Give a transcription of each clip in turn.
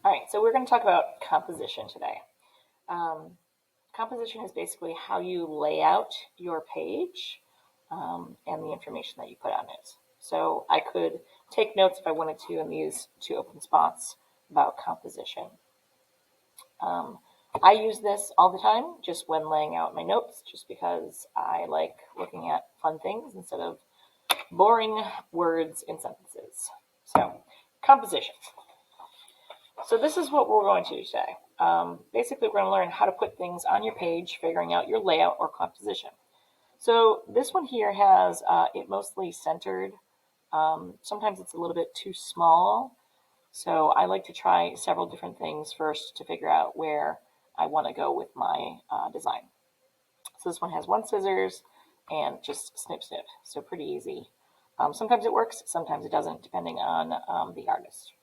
All right, so we're going to talk about composition today. Um, Composition is basically how you lay out your page and the information that you put on it. So I could take notes if I wanted to in these two open spots about composition. I use this all the time just when laying out my notes, just because I like looking at fun things instead of boring words in sentences. So, composition. So this is what we're going to do today. Basically, we're going to learn how to put things on your page, figuring out your layout or composition. So this one here has it mostly centered. Sometimes it's a little bit too small. So I like to try several different things first to figure out where I want to go with my design. So this one has one scissors and just snip, snip. So pretty easy. Sometimes it works, sometimes it doesn't, depending on the artist.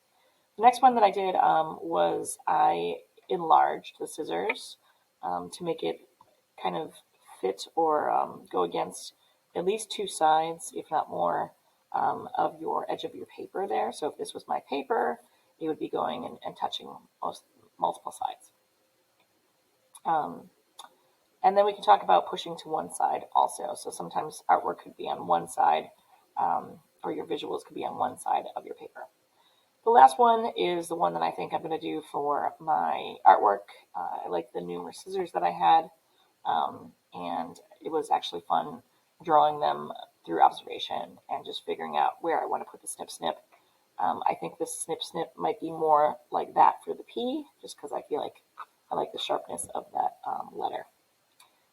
The next one that I did was I enlarged the scissors to make it kind of fit or go against at least two sides, if not more, of your edge of your paper there. So if this was my paper, it would be going and touching multiple sides. And then we can talk about pushing to one side also. So sometimes artwork could be on one side, or your visuals could be on one side of your paper. The last one is the one that I think I'm going to do for my artwork. I like the numerous scissors that I had, and it was actually fun drawing them through observation and just figuring out where I want to put the snip snip. I think this snip snip might be more like that for the P, just because I feel like I like the sharpness of that letter.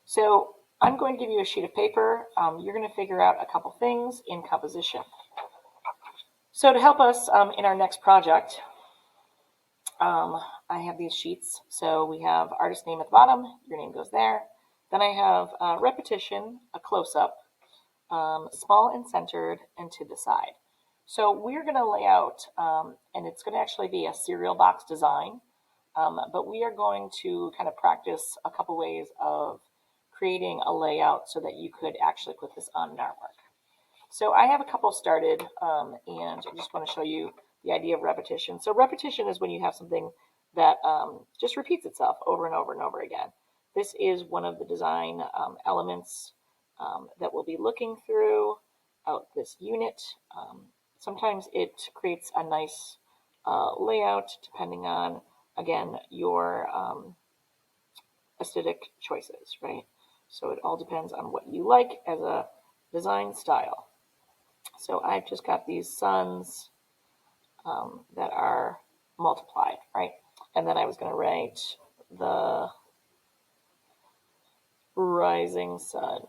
So I'm going to give you a sheet of paper. You're going to figure out a couple things in composition. So to help us in our next project, I have these sheets. So we have artist name at the bottom, your name goes there. Then I have repetition, a close-up, small and centered, and to the side. So we're going to lay out, and it's going to actually be a cereal box design, but we are going to kind of practice a couple ways of creating a layout so that you could actually put this on an artwork. So I have a couple started, and I just want to show you the idea of repetition. So repetition is when you have something that just repeats itself over and over and over again. This is one of the design elements that we'll be looking through out this unit. Sometimes it creates a nice layout depending on, again, your aesthetic choices, right? So it all depends on what you like as a design style. So I've just got these suns that are multiplied, right? And then I was going to write the rising sun.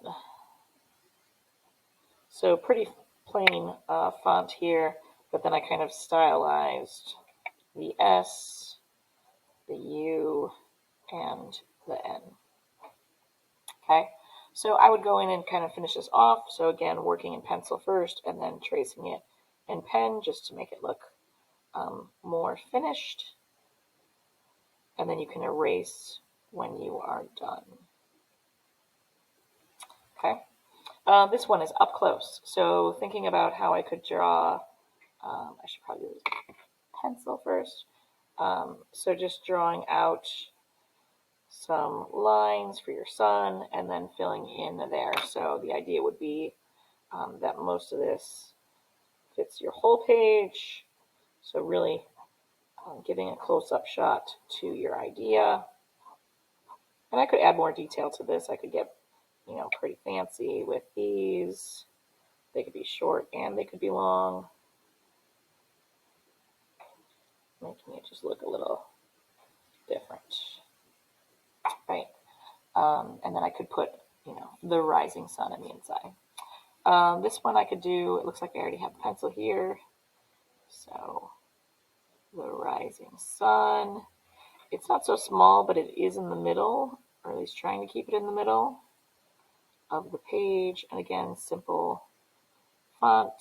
So pretty plain font here, but then I kind of stylized the S, the U, and the N. Okay, so I would go in and kind of finish this off. So again, working in pencil first and then tracing it in pen just to make it look more finished. And then you can erase when you are done. Okay, this one is up close. So thinking about how I could draw, I should probably use pencil first. So just drawing out some lines for your sun and then filling in there. So the idea would be that most of this fits your whole page. So really giving a close-up shot to your idea. And I could add more detail to this. I could get, pretty fancy with these. They could be short and they could be long, making it just look a little different, right? And then I could put, the rising sun on the inside. This one I could do, it looks like I already have the pencil here. So the rising sun. It's not so small, but it is in the middle, or at least trying to keep it in the middle of the page. And again, simple font,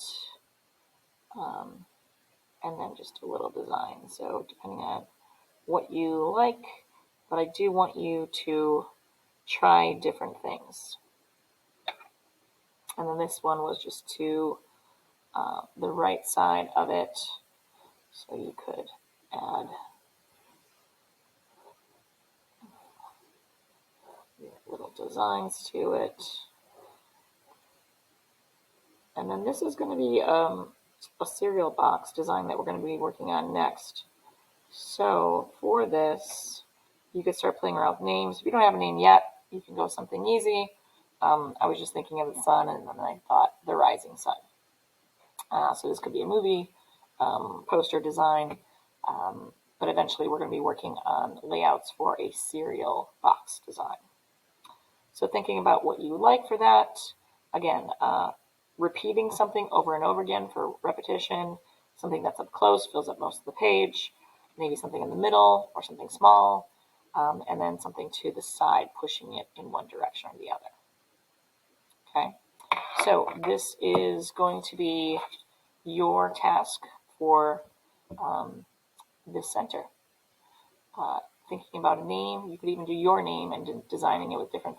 and then just a little design. So depending on what you like, but I do want you to try different things. And then this one was just to the right side of it, so you could add little designs to it. And then this is going to be a cereal box design that we're going to be working on next. So for this, you could start playing around with names. If you don't have a name yet, you can go something easy. I was just thinking of the sun, and then I thought the rising sun. So this could be a movie, poster design, but eventually we're going to be working on layouts for a cereal box design. So thinking about what you would like for that, again, repeating something over and over again for repetition, something that's up close, fills up most of the page, maybe something in the middle or something small, and then something to the side, pushing it in one direction or the other. Okay, so this is going to be your task for this center. Thinking about a name, you could even do your name and designing it with different